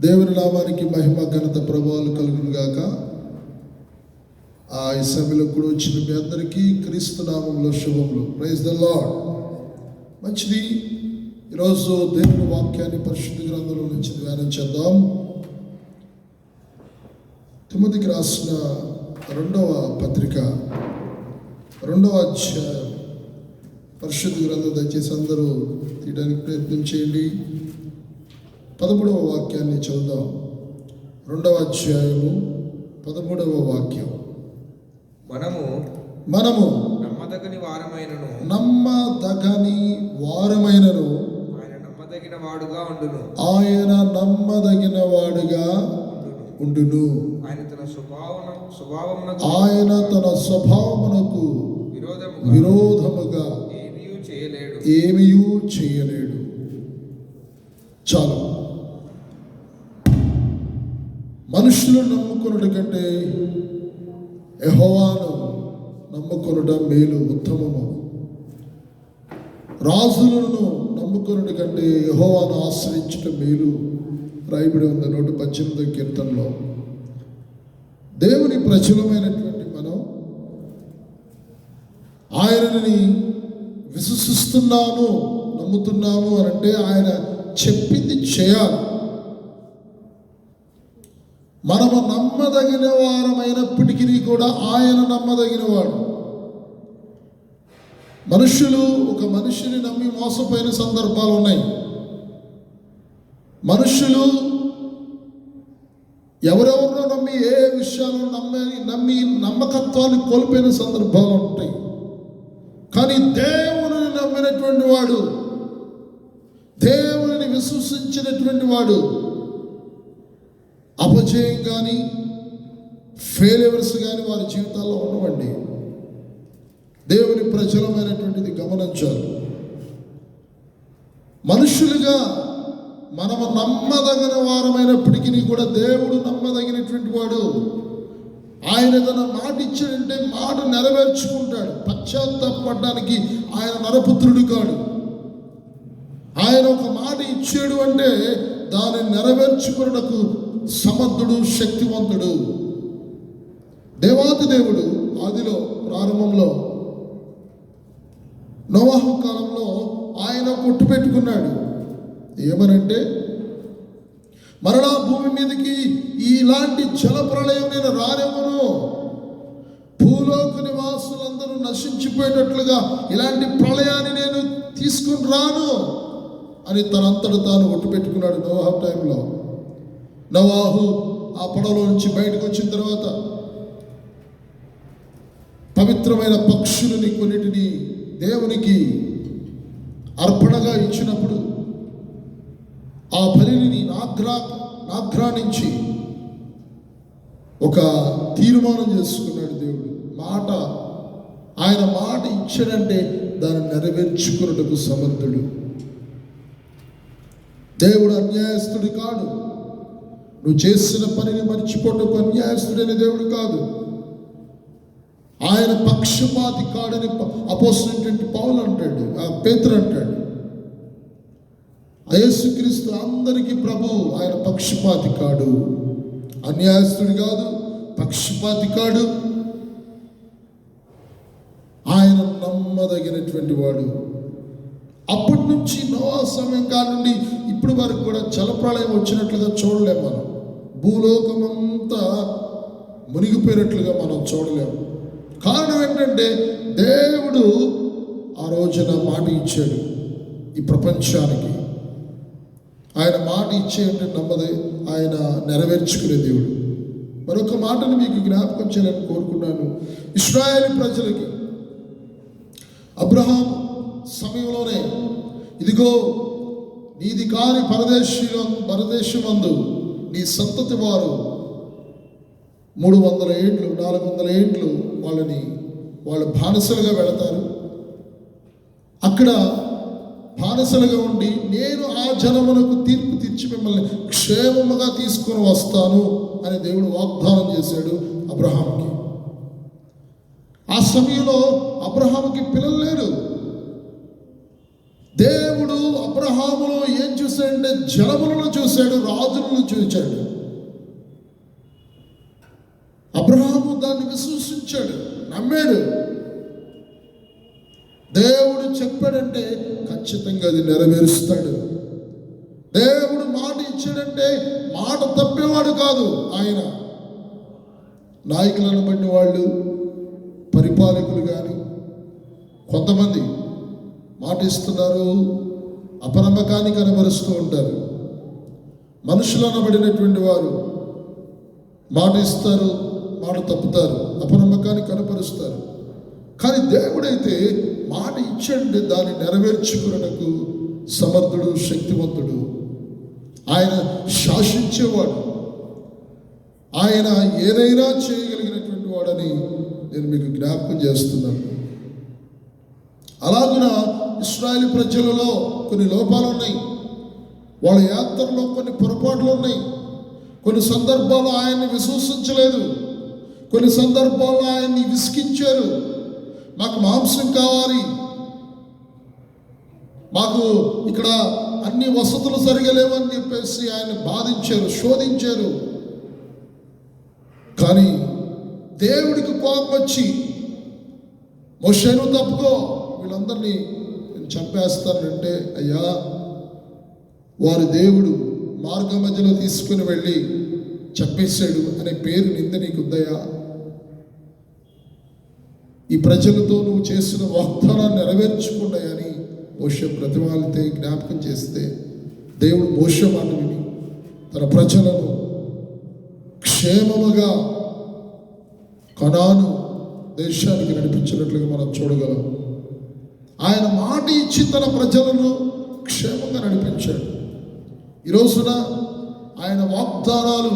దేవుని నామానికి మహిమ ఘనత ప్రభావాలు కలుగును గాక. ఈ సభలో కూడా వచ్చిన మీ అందరికీ క్రీస్తు నామంలో శుభములు. Praise the Lord. మంచిది. ఈరోజు దేవుని వాక్యాన్ని పరిశుద్ధ గ్రంథంలో నుంచి ధ్యానం చేద్దాం. తిమోతికి రాసిన 2వ పత్రిక 2వ అధ్యాయం పరిశుద్ధ గ్రంథం దయచేసి అందరూ తీయడానికి ప్రయత్నం చేయండి. 13వ వాక్యాన్ని చదువుదాం. 2వ అధ్యాయము 13వ వాక్యం. మనము నమ్మదగని వారమైనను ఆయన నమ్మదగిన వాడుగా ఉండును. ఆయన తన స్వభావమునకు విరోధముగా ఏమీయూ చేయలేడు. చాలు. మనుషులు నమ్ముకొనుట కంటే యెహోవాను నమ్ముకొనుట మేలు, ఉత్తమము. రాజులను నమ్ముకొనుట కంటే యెహోవాను ఆశ్రయించుట మేలు రాయబడి ఉంది 118వ కీర్తనలో. దేవుని ప్రజలమైనటువంటి మనం ఆయనని విశ్వసిస్తున్నాము, నమ్ముతున్నాము అని అంటే ఆయన చెప్పింది చేయాలి. మనము నమ్మదగిన వారమైనప్పటికీ కూడా ఆయన నమ్మదగినవాడు. మనుషులు ఒక మనిషిని నమ్మి మోసపోయిన సందర్భాలు ఉన్నాయి. మనుషులు ఎవరెవరినో నమ్మి ఏ విషయాలను నమ్మి నమ్మకత్వాన్ని కోల్పోయిన సందర్భాలు ఉంటాయి. కానీ దేవుని నమ్మినటువంటి వాడు, దేవుని విశ్వసించినటువంటి వాడు అపజయం కానీ ఫెయిల్యూర్స్ కానీ వారి జీవితాల్లో ఉండవండి. దేవుని ప్రజలమైనటువంటిది గమనించాలి. మనుషులుగా మనము నమ్మదగిన వారమైనప్పటికీ కూడా దేవుడు నమ్మదగినటువంటి వాడు. ఆయన తన మాట ఇచ్చాడంటే మాట నెరవేర్చుకుంటాడు. పశ్చాత్తాపడడానికి ఆయన నరపుత్రుడు కాడు. ఆయన ఒక మాట ఇచ్చాడు అంటే దాన్ని నెరవేర్చుకున్నకు సమర్థుడు, శక్తివంతుడు. దేవాది దేవుడు ఆదిలో ప్రారంభంలో నోవహు కాలంలో ఆయన కొట్టు పెట్టుకున్నాడు. ఏమనంటే, మరలా భూమి మీదకి ఇలాంటి జల ప్రళయం నేను రానివ్వను, భూలోక నివాసులందరూ నశించిపోయేటట్లుగా ఇలాంటి ప్రళయాన్ని నేను తీసుకుని రాను అని తనంతట తాను ఒట్టు పెట్టుకున్నాడు నోవాహు టైంలో. నోవాహు ఆ పడవలో నుంచి బయటకు వచ్చిన తర్వాత పవిత్రమైన పక్షులని కొన్నిటిని దేవునికి అర్పణగా ఇచ్చినప్పుడు ఆ బలిని నాగ్రానించి ఒక తీర్మానం చేసుకున్నాడు దేవుడు. ఆయన మాట ఇచ్చాడంటే దాన్ని నెరవేర్చుకున్నట్టుకు సమర్థుడు. దేవుడు అన్యాయస్తుడు కాడు. నువ్వు చేసిన పనిని మర్చిపోటకు అన్యాయస్తుడైన దేవుడు కాదు. ఆయన పక్షపాతి కాడని అపోస్తలుడైన పౌలు అంటాడు, పేతురు అంటాడు. యేసుక్రీస్తు అందరికీ ప్రభు. ఆయన పక్షపాతి కాడు, అన్యాయస్తుడు కాదు, పక్షపాతి కాడు. ఆయన నమ్మదగినటువంటి వాడు. అప్పటి నుంచి నోవా సమయం కాడ నుండి ఇప్పటి వరకు కూడా జలప్రళయం వచ్చినట్లుగా చూడలేము మనం. భూలోకమంతా మునిగిపోయినట్లుగా మనం చూడలేము. కారణం ఏంటంటే దేవుడు ఆ రోజున మాట ఇచ్చాడు ఈ ప్రపంచానికి. ఆయన మాట ఇచ్చేయంటే నమ్మదే, ఆయన నెరవేర్చుకునే దేవుడు. మరొక మాటను మీకు జ్ఞాపకం చేయాలని కోరుకున్నాను. ఇశ్రాయేలు ప్రజలకి అబ్రహాం సమయంలోనే, ఇదిగో నీది కాని పరదేశమందు నీ సంతతి వారు 300 ఏండ్లు 400 ఏండ్లు వాళ్ళు బానిసలుగా వెళతారు. అక్కడ బానిసలుగా ఉండి నేను ఆ జనమునకు తీర్పు తీర్చి మిమ్మల్ని క్షేమముగా తీసుకొని వస్తాను అని దేవుడు వాగ్దానం చేశాడు అబ్రహాంకి. ఆ సమయంలో అబ్రహాముకి పిల్లలు లేరు. దేవుడు అబ్రహాములో ఏం చూశాడంటే జనములను చూశాడు, రాజులను చూశాడు. అబ్రహాము దాన్ని విశ్వసించాడు, నమ్మాడు. దేవుడు చెప్పాడంటే ఖచ్చితంగా అది నెరవేరుస్తాడు. దేవుడు మాట ఇచ్చాడంటే మాట తప్పేవాడు కాదు ఆయన. నాయకులను బట్టి వాళ్ళు, పరిపాలకులు కానీ కొంతమంది మాట ఇస్తున్నారు, అపనమ్మకాన్ని కనబరుస్తూ ఉంటారు. మనుషులు అనబడినటువంటి వారు మాట ఇస్తారు, మాట తప్పుతారు, అపనమ్మకాన్ని కనపరుస్తారు. కానీ దేవుడైతే మాట ఇచ్చండి దాన్ని నెరవేర్చుకున్నకు సమర్థుడు, శక్తివంతుడు. ఆయన శాసించేవాడు, ఆయన ఏదైనా చేయగలిగినటువంటి వాడని నేను మీకు జ్ఞాపకం చేస్తున్నాను. అలాగున ఇశ్రాయేలు ప్రజలలో కొన్ని లోపాలు ఉన్నాయి, వాళ్ళ యాత్రలో కొన్ని పొరపాట్లు ఉన్నాయి. కొన్ని సందర్భాల్లో ఆయన్ని విశ్వసించలేదు, కొన్ని సందర్భాల్లో ఆయన్ని విసిగించారు. మాకు మాంసం కావాలి, మాకు ఇక్కడ అన్ని వసతులు సరిగా లేవని చెప్పేసి ఆయన బాధించారు, శోధించారు. కానీ దేవుడికి కోపం వచ్చి మోషేను తప్పుకో, వీళ్ళందరినీ నేను చంపేస్తానంటే, అయ్యా వారి దేవుడు మార్గ మధ్యలో తీసుకుని వెళ్ళి చంపేశాడు అనే పేరు నింద నీకుందయా? ఈ ప్రజలతో నువ్వు చేసిన వాగ్దానాన్ని నెరవేర్చుకున్నాయని మోషే ప్రతిమాలితే, జ్ఞాపకం చేస్తే దేవుడు మోషే మాట విని తన ప్రజలను క్షేమముగా కనాను దేశానికి నడిపించినట్లుగా మనం చూడగలం. ఆయన మాట ఇచ్చి తన ప్రజలను క్షేమంగా నడిపించాడు. ఈ రోజున ఆయన వాగ్దానాలు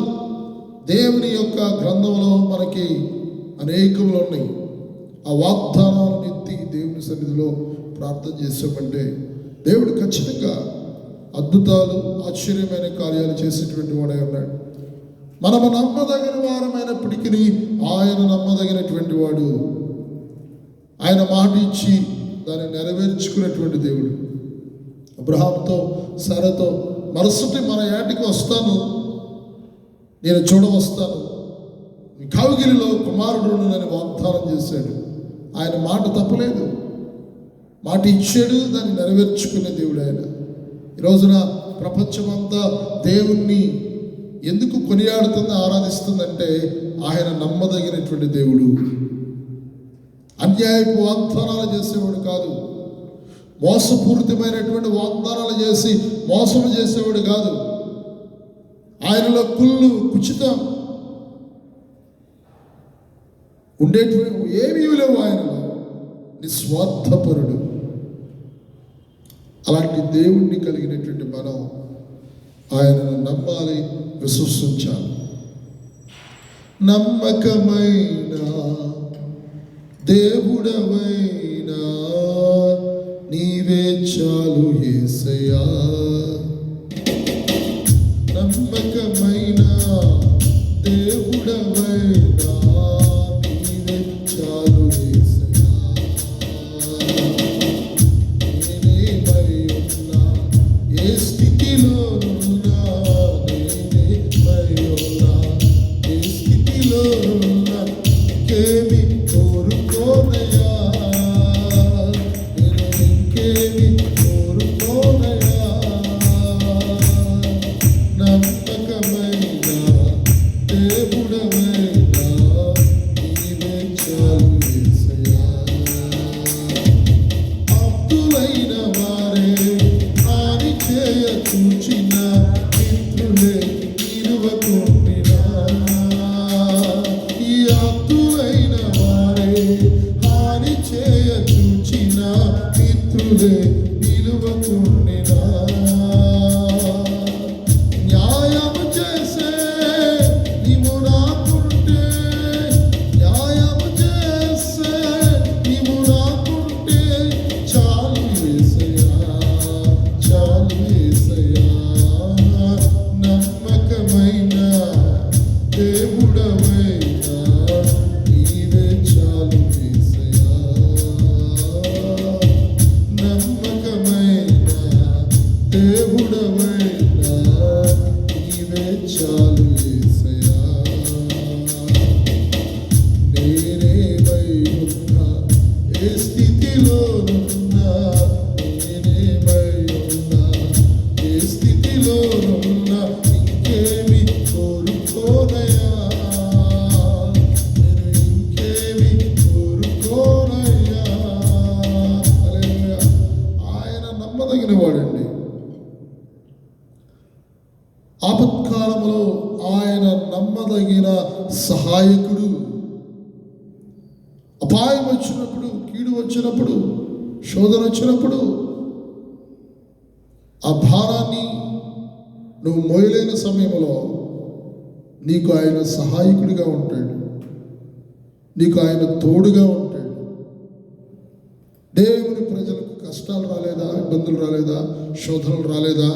దేవుని యొక్క గ్రంథంలో మనకి అనేకములు ఉన్నాయి. ఆ వాగ్దానాలను ఎత్తి దేవుని సన్నిధిలో ప్రార్థన చేసామంటే దేవుడు ఖచ్చితంగా అద్భుతాలు, ఆశ్చర్యమైన కార్యాలు చేసేటువంటి వాడే ఉన్నాడు. మనము నమ్మదగిన వారమైనప్పటికీ ఆయన నమ్మదగినటువంటి వాడు. ఆయన మాట ఇచ్చి దాన్ని నెరవేర్చుకున్నటువంటి దేవుడు. అబ్రహాముతో, సారాతో మరుసటి మన యాటికి వస్తాను, నేను చూడవస్తాను, కౌగిలిలో కుమారుడు అని వాగ్దానం చేశాడు. ఆయన మాట తప్పలేదు, మాట ఇచ్చాడు, దాన్ని నెరవేర్చుకునే దేవుడు ఆయన. ఈ రోజున ప్రపంచమంతా దేవుణ్ణి ఎందుకు కొనియాడుతుంది, ఆరాధిస్తుందంటే ఆయన నమ్మదగినటువంటి దేవుడు. అన్యాయపు వాగ్దానాలు చేసేవాడు కాదు, మోసపూరితమైనటువంటి వాగ్దానాలు చేసి మోసం చేసేవాడు కాదు. ఆయనలో కుళ్ళు, కుచితం ఉండేటువంటి ఏమీ లేవు ఆయనలో. నిస్వార్థపరుడు. అలాంటి దేవుణ్ణి కలిగినటువంటి మనం ఆయనను నమ్మాలి, విశ్వసించాలి. నమ్మకమైన దేవుడవైనా నీవే చాలు యేసయ్యా. నమ్మకమైన దేవుడవైనా నీవే చాలు యేసయ్యా. నేనేమై ఉన్నా, ఏ స్థితిలోనున్నా, నేనేమై ఉన్నా, ఏ స్థితిలోనున్నా, ఇంకేమి కోరుకోనయ్యా, నేను ఇంకేమి కోరుకోనయ్యా. నమ్మకమైన కాలములో ఆయన నమ్మదగిన సహాయకుడు. అపాయం వచ్చినప్పుడు, కీడు వచ్చినప్పుడు, శోధన వచ్చినప్పుడు ఆ భారాన్ని నువ్వు మోయలేని సమయంలో నీకు ఆయన సహాయకుడిగా ఉంటాడు, నీకు ఆయన తోడుగా ఉంటాడు. దేవుని ప్రజలకు కష్టాలు రాలేదా, ఇబ్బందులు రాలేదా, శోధనలు రాలేదా,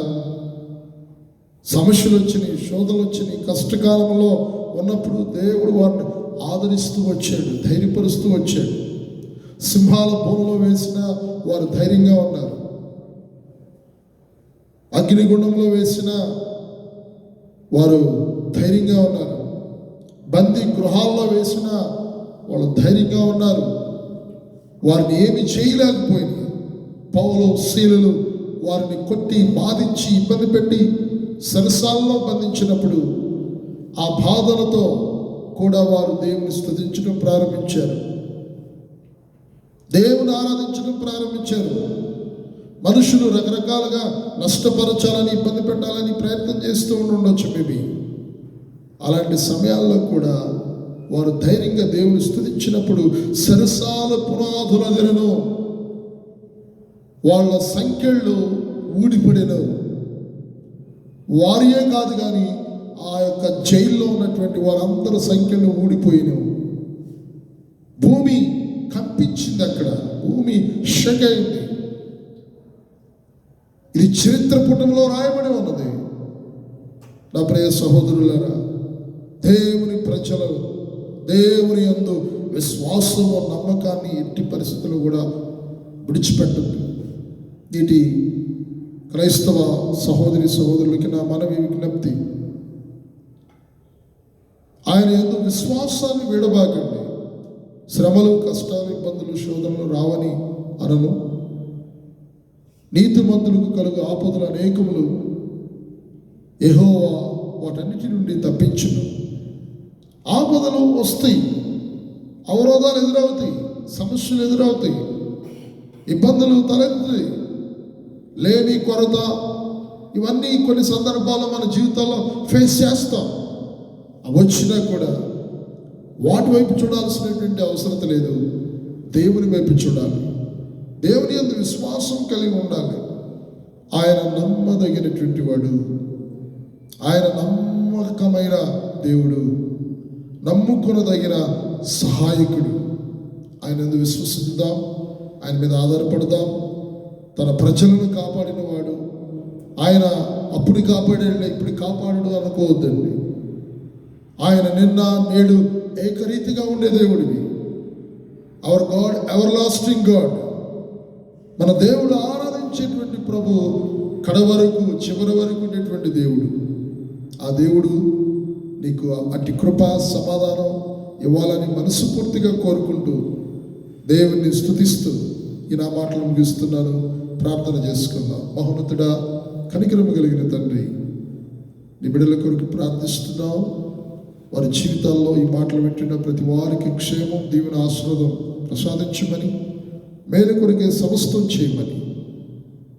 సమస్యలు వచ్చినాయి, శోధనలు వచ్చినాయి. కష్టకాలంలో ఉన్నప్పుడు దేవుడు వారిని ఆదరిస్తూ వచ్చాడు, ధైర్యపరుస్తూ వచ్చాడు. సింహాల బోనులో వేసిన వారు ధైర్యంగా ఉన్నారు, అగ్నిగుండంలో వేసిన వారు ధైర్యంగా ఉన్నారు, బందీ గృహాల్లో వేసిన వాళ్ళు ధైర్యంగా ఉన్నారు. వారిని ఏమి చేయలేకపోయింది. పౌలు శీలులు వారిని కొట్టి బాధించి ఇబ్బంది పెట్టి సరసాల్లో బంధించినప్పుడు ఆ బాధలతో కూడా వారు దేవుని స్తుతించడం ప్రారంభించారు, దేవుని ఆరాధించడం ప్రారంభించారు. మనుషులు రకరకాలుగా నష్టపరచాలని, ఇబ్బంది పెట్టాలని ప్రయత్నం చేస్తూ ఉండొచ్చు మేబీ. అలాంటి సమయాల్లో కూడా వారు ధైర్యంగా దేవుని స్తుతించినప్పుడు సరసాల పునాదుల దినను వాళ్ళ సంఖ్యలు ఊడిపడినవు. వారియే కాదు కానీ ఆ యొక్క జైల్లో ఉన్నటువంటి వారందరి సంఖ్యలు ఊడిపోయినవు. భూమి కంపించింది, అక్కడ భూమి షక్ అయింది. ఇది చరిత్ర పుటంలో రాయబడి ఉన్నది. నా ప్రియ సహోదరులారా, దేవుని ప్రజలు దేవుని యందు విశ్వాసము, నమ్మకాన్ని ఎట్టి పరిస్థితుల్లో కూడా విడిచిపెట్టద్దు. నీటి క్రైస్తవ సహోదరి సహోదరులకి నా మనవి, విజ్ఞప్తి, ఆయన యందు విశ్వాసాన్ని విడబాకండి. శ్రమలు, కష్టాలు, ఇబ్బందులు, శోధనలు రావని అనను. నీతిమంతులకు కలుగు ఆపదలు అనేకములు యెహోవా వాటన్నిటి నుండి తప్పించును. ఆపదలు వస్తాయి, అవరోధాలు ఎదురవుతాయి, సమస్యలు ఎదురవుతాయి, ఇబ్బందులు తలెత్తుతాయి, లేని కొరత, ఇవన్నీ కొన్ని సందర్భాల్లో మన జీవితాల్లో ఫేస్ చేస్తాం. అవి వచ్చినా కూడా వాటి వైపు చూడాల్సినటువంటి అవసరం లేదు, దేవుని వైపు చూడాలి. దేవుని యందు విశ్వాసం కలిగి ఉండాలి. ఆయన నమ్మదగినటువంటి వాడు, ఆయన నమ్మకమైన దేవుడు, నమ్ముకొనదగిన సహాయకుడు. ఆయన యందు విశ్వసిద్దాం, ఆయన మీద ఆధారపడదాం. తన ప్రజలను కాపాడిన వాడు ఆయన. అప్పుడు కాపాడాడు, ఇప్పుడు కాపాడడు అనుకోవద్దండి. ఆయన నిన్న నేడు ఏకరీతిగా ఉండే దేవుడివి. Hour God ever lasting God. మన దేవుడు ఆరాధించేటువంటి ప్రభు కడవరకు, చివరి వరకు ఉండేటువంటి దేవుడు. ఆ దేవుడు నీకు అట్టి కృప, సమాధానం ఇవ్వాలని మనస్ఫూర్తిగా కోరుకుంటూ దేవుణ్ణి స్తుతిస్తూ ఈ నా మాటలు ముగిస్తున్నాను. ప్రార్థన చేసుకుందాం. మహోన్నతుడా, కనికరము కలిగిన తండ్రి, నీ బిడ్డల కొరకు ప్రార్థిస్తున్నాం. వారి జీవితాల్లో ఈ మాటలు వింటున్న ప్రతి వారికి క్షేమం, దీవెన, ఆశీర్వాదం ప్రసాదించమని, మేలు కొరికే సమస్తం చేయమని.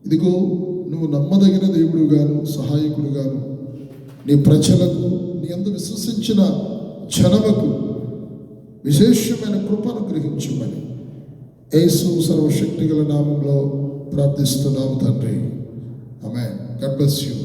ఇదిగో నువ్వు నమ్మదగిన దేవుడు గాను, సహాయకుడు గాను, నీ ప్రజలకు, నీ యందు విశ్వసించిన జనముకు విశేషమైన కృపను గ్రహించమని యేసు సర్వశక్తి గల నామంలో ప్రార్థిస్తున్నాము తండ్రి. ఆమేన్. God bless you.